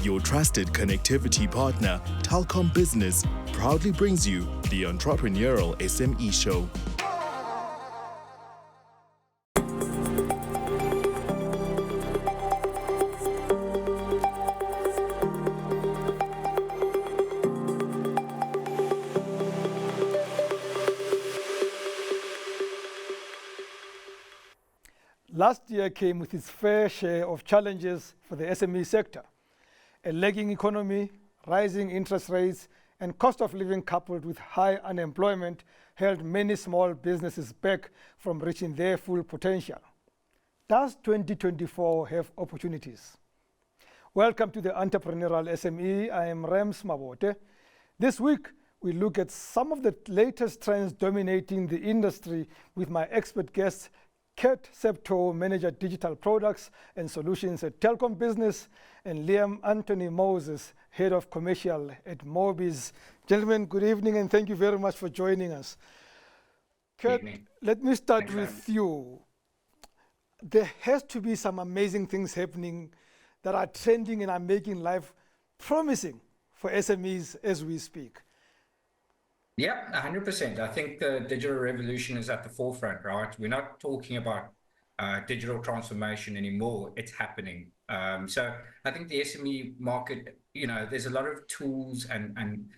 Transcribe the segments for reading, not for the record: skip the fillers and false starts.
Your trusted connectivity partner, Telkom Business, proudly brings you the Entrepreneurial SME Show. Last year came with its fair share of challenges for the SME sector. A lagging economy, rising interest rates, and cost of living coupled with high unemployment held many small businesses back from reaching their full potential. Does 2024 have opportunities? Welcome to the Entrepreneurial SME. I am Rams Mabote. This week, we look at some of the latest trends dominating the industry with my expert guests, Kurt Septoe, Manager Digital Products and Solutions at Telkom Business, and Liam Anthony Moses, Head of Commercial at Mobiz. Gentlemen, good evening and thank you very much for joining us. Kurt, let me start with you. There has to be some amazing things happening that are trending and are making life promising for SMEs as we speak. Yeah, 100%. I think the digital revolution is at the forefront, right? We're not talking about digital transformation anymore. It's happening. So I think the SME market, there's a lot of tools and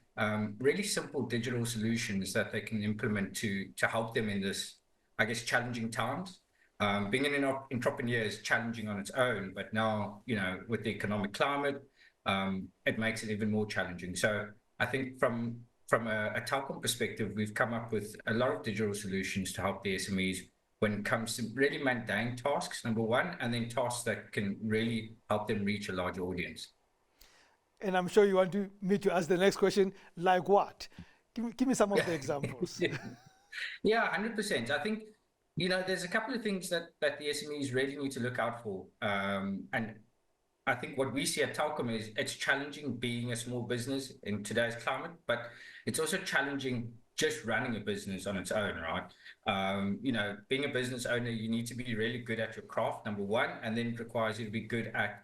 really simple digital solutions that they can implement to help them in this, I guess, challenging times. Being an entrepreneur is challenging on its own, but now, with the economic climate, it makes it even more challenging. So I think from a Telkom perspective, we've come up with a lot of digital solutions to help the SMEs when it comes to really mundane tasks, number one, and then tasks that can really help them reach a larger audience. And I'm sure you want me to ask the next question, like what? Give me some of the examples. Yeah, 100%. I think, there's a couple of things that the SMEs really need to look out for. And I think what we see at Telkom is it's challenging being a small business in today's climate, but it's also challenging just running a business on its own, right? Being a business owner, you need to be really good at your craft, number one, and then it requires you to be good at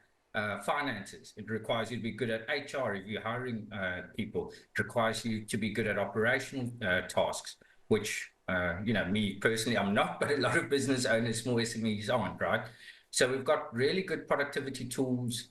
finances. It requires you to be good at HR if you're hiring people. It requires you to be good at operational tasks, which, me personally, I'm not, but a lot of business owners, small SMEs aren't, right? So we've got really good productivity tools,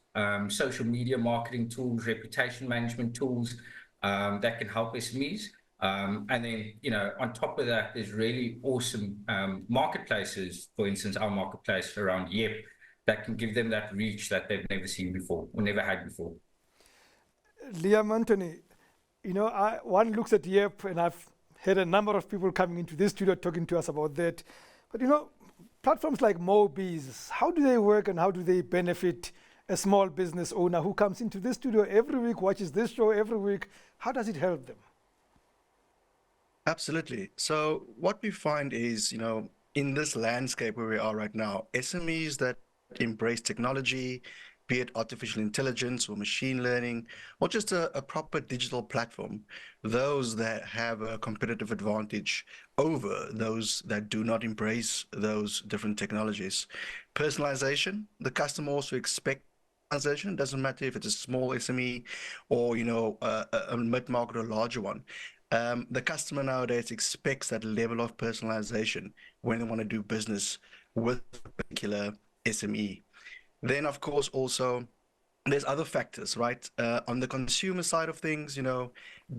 social media marketing tools, reputation management tools that can help SMEs. And then, on top of that, there's really awesome marketplaces, for instance, our marketplace around YEP, that can give them that reach that they've never seen before or never had before. Liam Anthony, one looks at YEP, and I've had a number of people coming into this studio talking to us about that. But, platforms like Mobiz, how do they work and how do they benefit a small business owner who comes into this studio every week, watches this show every week? How does it help them? Absolutely. So what we find is, in this landscape where we are right now, SMEs that embrace technology, be it artificial intelligence or machine learning, or just a proper digital platform, those that have a competitive advantage over those that do not embrace those different technologies. Personalization, the customer also expects personalization. It doesn't matter if it's a small SME or, a mid-market or larger one. The customer nowadays expects that level of personalization when they want to do business with a particular SME. Then, of course, also, there's other factors, right? On the consumer side of things,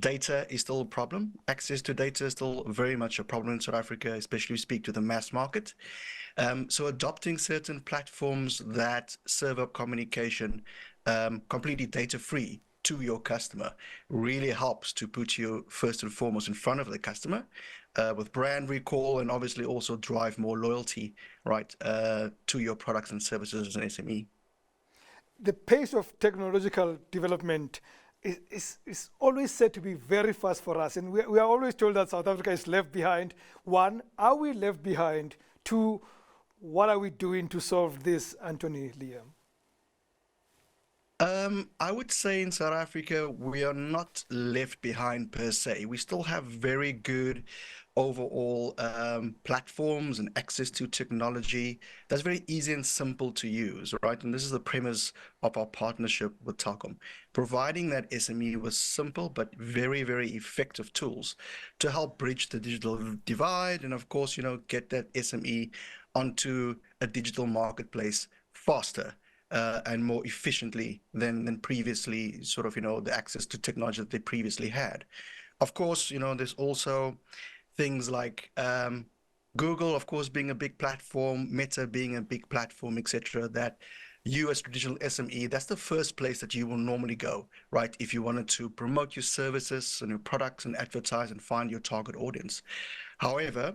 data is still a problem. Access to data is still very much a problem in South Africa, especially if you speak to the mass market. So adopting certain platforms that serve up communication completely data-free to your customer really helps to put you first and foremost in front of the customer with brand recall, and obviously also drive more loyalty, right, to your products and services as an SME. The pace of technological development is always said to be very fast for us, and we are always told that South Africa is left behind. One, are we left behind? Two, what are we doing to solve this, Anthony, Liam? I would say in South Africa, we are not left behind per se. We still have very good overall platforms and access to technology that's very easy and simple to use, right? And this is the premise of our partnership with Telkom, providing that SME with simple but very, very effective tools to help bridge the digital divide and, of course, get that SME onto a digital marketplace faster. And more efficiently than previously, sort of, the access to technology that they previously had. Of course, there's also things like Google, of course, being a big platform, Meta being a big platform, etc., that you as traditional SME, that's the first place that you will normally go, right? If you wanted to promote your services and your products and advertise and find your target audience. However,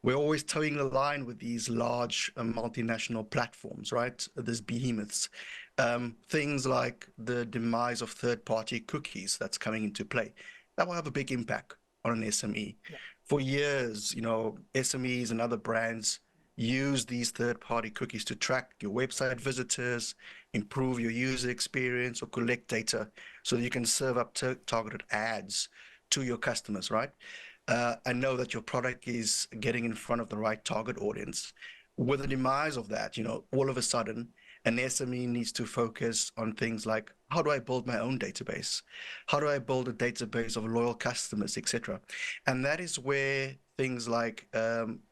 we're always towing the line with these large multinational platforms, right? These behemoths. Things like the demise of third-party cookies that's coming into play. That will have a big impact on an SME. Yeah. For years, SMEs and other brands use these third-party cookies to track your website visitors, improve your user experience, or collect data so that you can serve up targeted ads to your customers, right? And know that your product is getting in front of the right target audience. With the demise of that, all of a sudden, an SME needs to focus on things like, how do I build my own database? How do I build a database of loyal customers, etc.? And that is where things like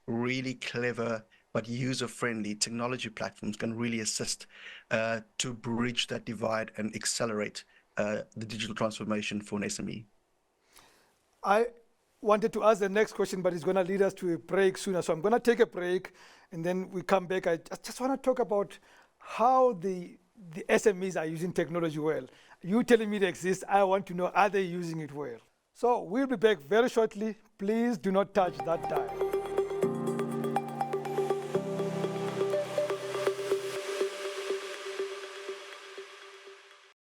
really clever but user-friendly technology platforms can really assist to bridge that divide and accelerate the digital transformation for an SME. I wanted to ask the next question, but it's going to lead us to a break sooner. So I'm going to take a break, and then we come back. I just want to talk about how the SMEs are using technology well. You telling me it exists. I want to know, are they using it well? So we'll be back very shortly. Please do not touch that dial.